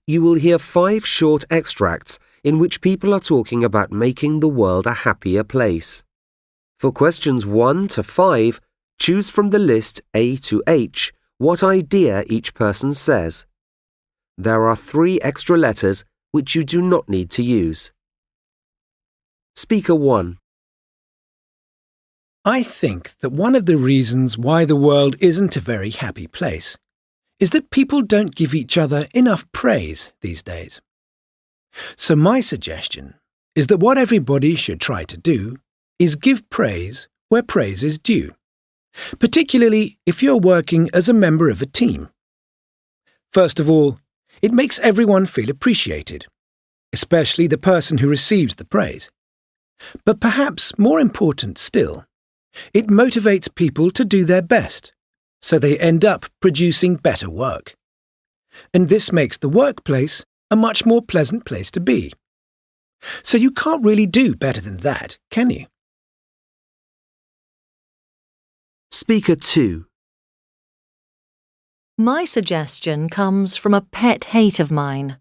you will hear 5 short extracts in which people are talking about making the world a happier place. For questions 1 to 5, choose from the list A to H what idea each person says. There are 3 extra letters which you do not need to use. Speaker 1. I think that one of the reasons why the world isn't a very happy place is that people don't give each other enough praise these days. So my suggestion is that what everybody should try to do is give praise where praise is due, particularly if you're working as a member of a team. First of all, it makes everyone feel appreciated, especially the person who receives the praise. But perhaps more important still, it motivates people to do their best, so they end up producing better work. And this makes the workplace a much more pleasant place to be. So you can't really do better than that, can you? Speaker 2. My suggestion comes from a pet hate of mine.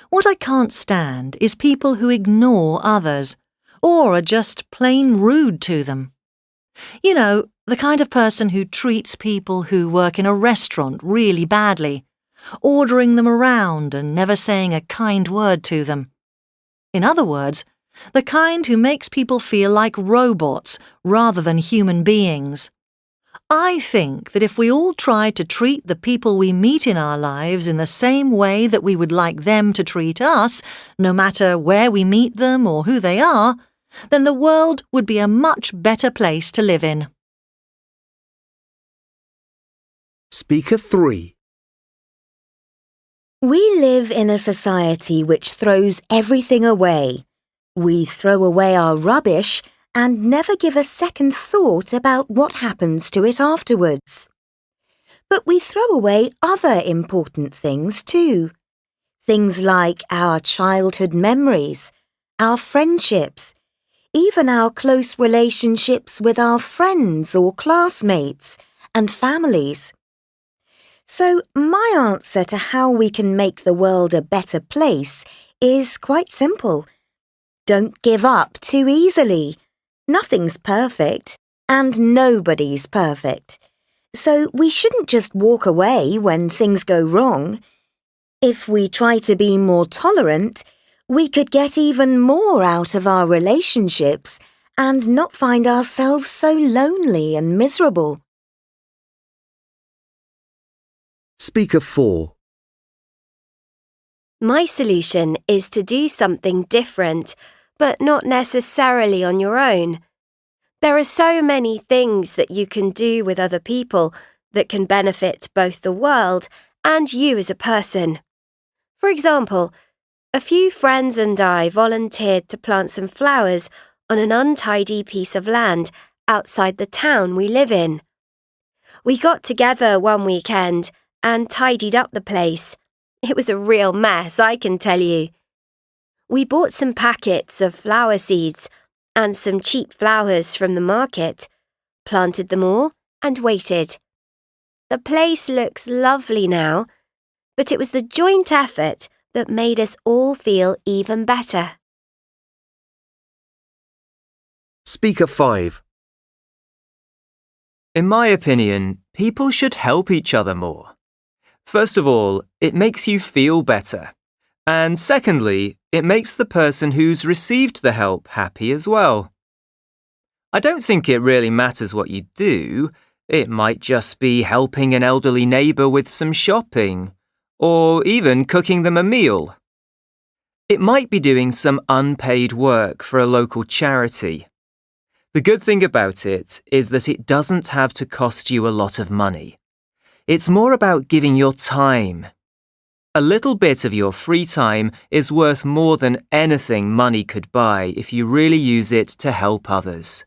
What I can't stand is people who ignore others, or are just plain rude to them. You know, the kind of person who treats people who work in a restaurant really badly, ordering them around and never saying a kind word to them. In other words, the kind who makes people feel like robots rather than human beings. I think that if we all tried to treat the people we meet in our lives in the same way that we would like them to treat us, no matter where we meet them or who they are, then the world would be a much better place to live in. Speaker 3. We live in a society which throws everything away. We throw away our rubbish and never give a second thought about what happens to it afterwards. But we throw away other important things too. Things like our childhood memories, our friendships, even our close relationships with our friends or classmates and families. So my answer to how we can make the world a better place is quite simple. Don't give up too easily. Nothing's perfect, and nobody's perfect. So we shouldn't just walk away when things go wrong. If we try to be more tolerant, we could get even more out of our relationships and not find ourselves so lonely and miserable. Speaker 4. My solution is to do something different, but not necessarily on your own. There are so many things that you can do with other people that can benefit both the world and you as a person. For example, a few friends and I volunteered to plant some flowers on an untidy piece of land outside the town we live in. We got together one weekend and tidied up the place. It was a real mess, I can tell you. We bought some packets of flower seeds and some cheap flowers from the market, planted them all and waited. The place looks lovely now, but it was the joint effort that made us all feel even better. Speaker 5. In my opinion, people should help each other more. First of all, it makes you feel better. And secondly, it makes the person who's received the help happy as well. I don't think it really matters what you do. It might just be helping an elderly neighbour with some shopping, or even cooking them a meal. It might be doing some unpaid work for a local charity. The good thing about it is that it doesn't have to cost you a lot of money. It's more about giving your time. A little bit of your free time is worth more than anything money could buy if you really use it to help others.